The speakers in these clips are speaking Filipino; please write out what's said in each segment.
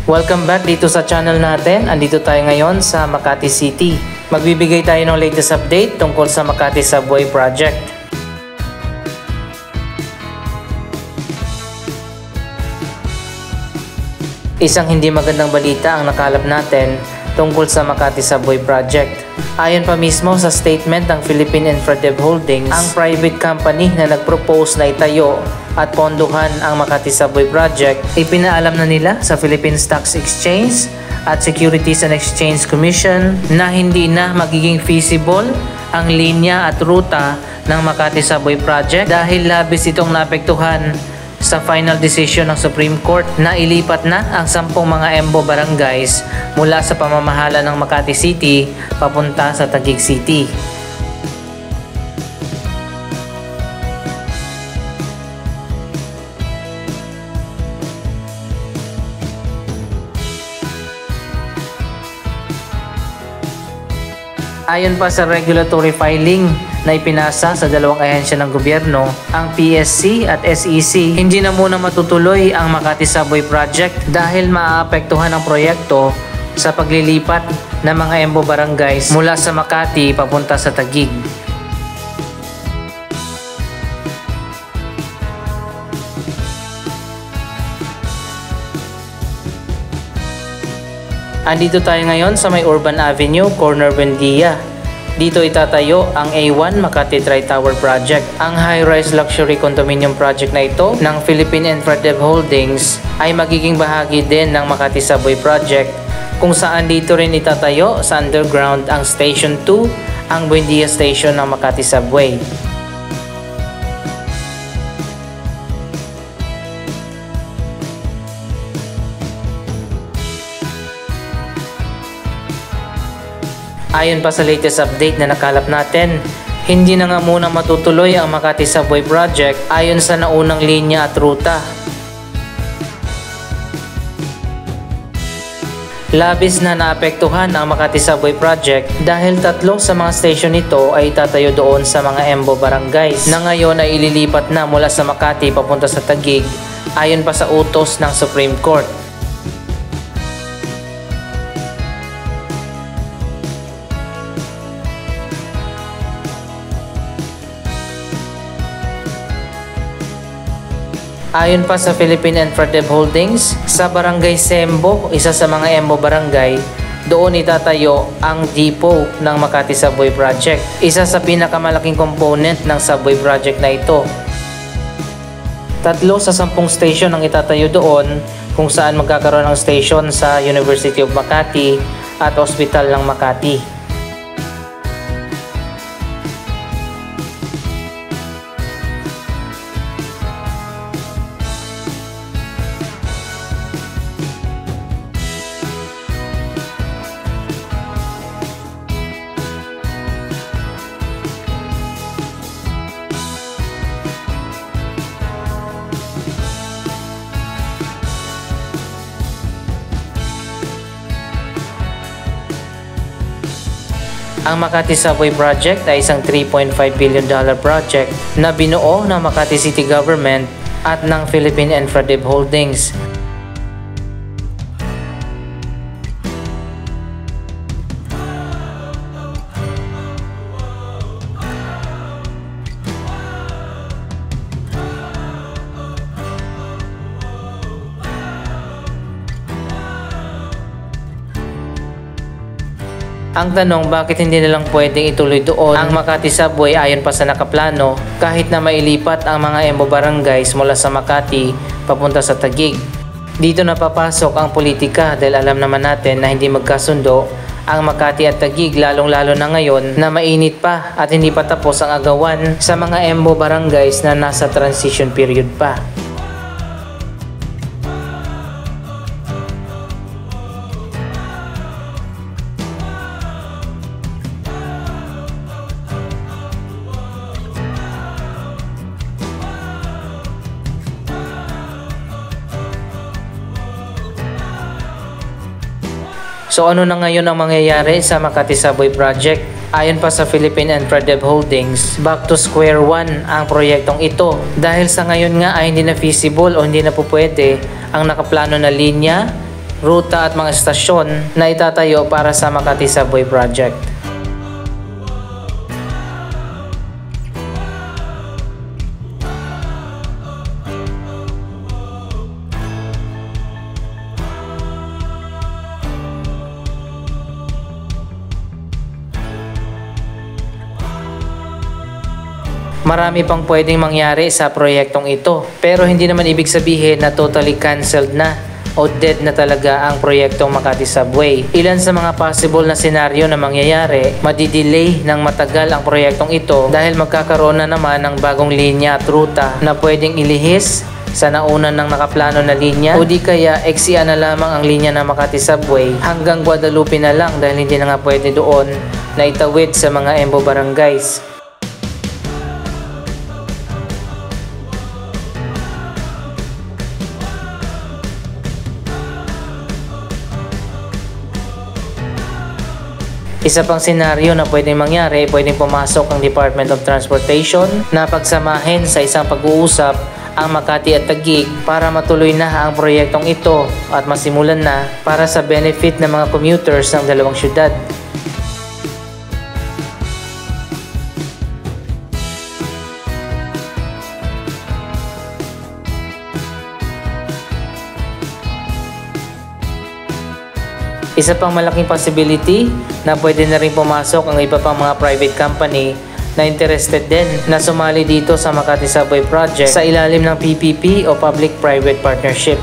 Welcome back dito sa channel natin. Andito tayo ngayon sa Makati City. Magbibigay tayo ng latest update tungkol sa Makati Subway Project. Isang hindi magandang balita ang nakalap natin tungkol sa Makati Subway Project. Ayon pa mismo sa statement ng Philippine Infradev Holdings, ang private company na nagpropose na itayo at ponduhan ang Makati Subway Project, ipinaalam na nila sa Philippine Stock Exchange at Securities and Exchange Commission na hindi na magiging feasible ang linya at ruta ng Makati Subway Project dahil labis itong naapektuhan sa final decision ng Supreme Court na ilipat na ang 10 mga EMBO barangays mula sa pamamahala ng Makati City papunta sa Taguig City. Ayon pa sa regulatory filing na ipinasa sa dalawang ahensya ng gobyerno, ang PSC at SEC, hindi na muna matutuloy ang Makati Subway Project dahil maaapektuhan ang proyekto sa paglilipat ng mga EMBO barangays mula sa Makati papunta sa Taguig. Andito tayo ngayon sa may Urban Avenue, Corner Buendia. Dito itatayo ang A1 Makati Tri-Tower Project. Ang high-rise luxury condominium project na ito ng Philippine Infradev Holdings ay magiging bahagi din ng Makati Subway Project, kung saan dito rin itatayo sa underground ang Station 2, ang Buendia Station ng Makati Subway. Ayon pa sa latest update na nakalap natin, hindi na nga muna matutuloy ang Makati Subway Project ayon sa naunang linya at ruta. Labis na naapektuhan ang Makati Subway Project dahil 3 sa mga station nito ay tatayo doon sa mga EMBO barangays na ngayon ay ililipat na mula sa Makati papunta sa Taguig ayon pa sa utos ng Supreme Court. Ayon pa sa Philippine Infradev Holdings, sa Barangay Sembo, isa sa mga EMBO barangay, doon itatayo ang depot ng Makati Subway Project. Isa sa pinakamalaking component ng subway project na ito. 3 sa 10 station ang itatayo doon, kung saan magkakaroon ng station sa University of Makati at Hospital ng Makati. Ang Makati Subway Project ay isang $3.5 billion project na binuo ng Makati City Government at ng Philippine Infradev Holdings. Ang tanong, bakit hindi nilang pwedeng ituloy doon ang Makati Subway ayon pa sa nakaplano kahit na mailipat ang mga EMBO barangays mula sa Makati papunta sa Taguig? Dito na papasok ang politika dahil alam naman natin na hindi magkasundo ang Makati at Taguig, lalong-lalo na ngayon na mainit pa at hindi pa tapos ang agawan sa mga EMBO barangays na nasa transition period pa. So ano na ngayon ang mangyayari sa Makati Subway Project? Ayon pa sa Philippine Infradev Holdings, back to square one ang proyektong ito dahil sa ngayon nga ay hindi na feasible o hindi na po pwede ang nakaplano na linya ruta at mga estasyon na itatayo para sa Makati Subway Project. Marami pang pwedeng mangyari sa proyektong ito, pero hindi naman ibig sabihin na totally cancelled na o dead na talaga ang proyektong Makati Subway. Ilan sa mga possible na senaryo na mangyayari, madidelay ng matagal ang proyektong ito dahil magkakaroon na naman ng bagong linya at ruta na pwedeng ilihis sa naunan ng nakaplano na linya, o di kaya eksian na lamang ang linya ng Makati Subway hanggang Guadalupe na lang dahil hindi na nga pwede doon na itawid sa mga Embo barangays. Isa pang senaryo na pwedeng mangyari, pwedeng pumasok ang Department of Transportation na pagsamahin sa isang pag-uusap ang Makati at Taguig para matuloy na ang proyektong ito at masimulan na para sa benefit ng mga commuters ng dalawang syudad. Isa pang malaking possibility na pwede na rin pumasok ang iba pang mga private company na interested din na sumali dito sa Makati Subway Project sa ilalim ng PPP o Public-Private Partnership.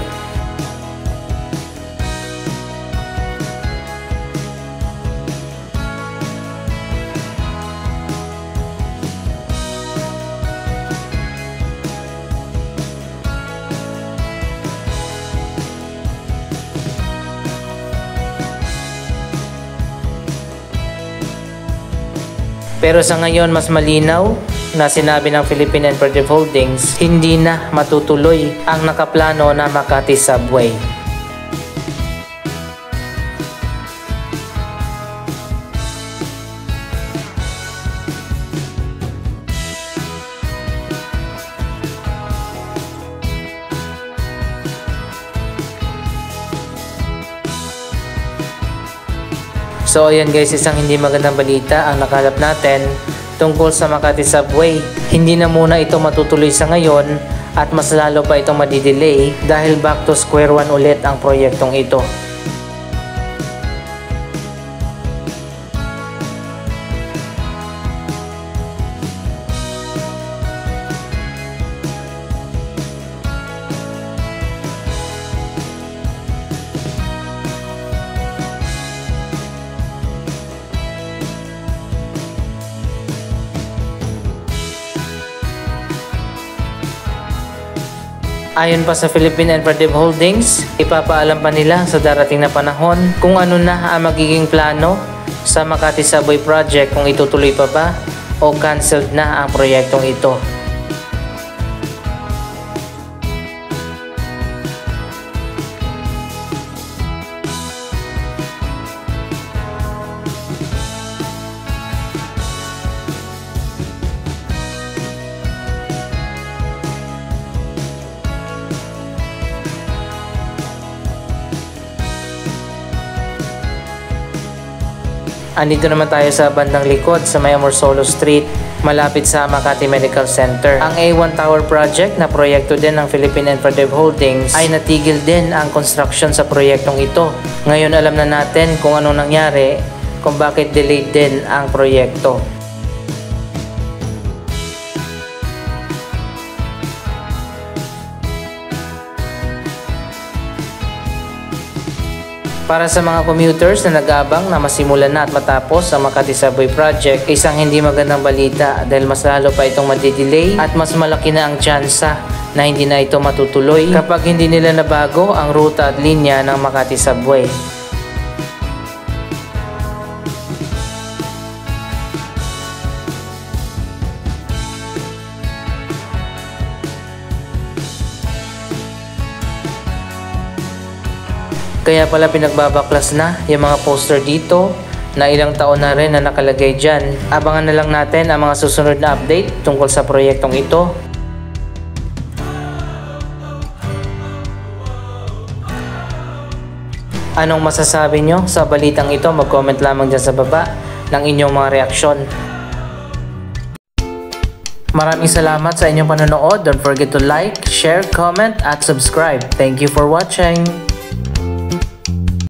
Pero sa ngayon mas malinaw na sinabi ng Philippine Infradev Holdings, hindi na matutuloy ang nakaplano na Makati Subway. So ayan guys, isang hindi magandang balita ang nakalap natin tungkol sa Makati Subway. Hindi na muna ito matutuloy sa ngayon at mas lalo pa itong madidelay dahil back to square one ulit ang proyektong ito. Ayon pa sa Philippine Infradev Holdings, ipapaalam pa nila sa darating na panahon kung ano na ang magiging plano sa Makati Subway Project, kung itutuloy pa ba o cancelled na ang proyektong ito. Andito naman tayo sa bandang likod sa may Amorsolo Street, malapit sa Makati Medical Center. Ang A1 Tower Project na proyekto din ng Philippine Infradev Holdings ay natigil din ang construction sa proyektong ito. Ngayon alam na natin kung anong nangyari, kung bakit delayed din ang proyekto. Para sa mga commuters na nag-aabang na masimulan na at matapos ang Makati Subway Project, isang hindi magandang balita dahil mas lalo pa itong madidelay at mas malaki na ang tsansa na hindi na ito matutuloy kapag hindi nila nabago ang ruta at linya ng Makati Subway. Kaya pala pinagbabaklas na yung mga poster dito na ilang taon na rin na nakalagay dyan. Abangan na lang natin ang mga susunod na update tungkol sa proyektong ito. Anong masasabi nyo sa balitang ito? Mag-comment lamang dyan sa baba ng inyong mga reaksyon. Maraming salamat sa inyong panonood. Don't forget to like, share, comment at subscribe. Thank you for watching.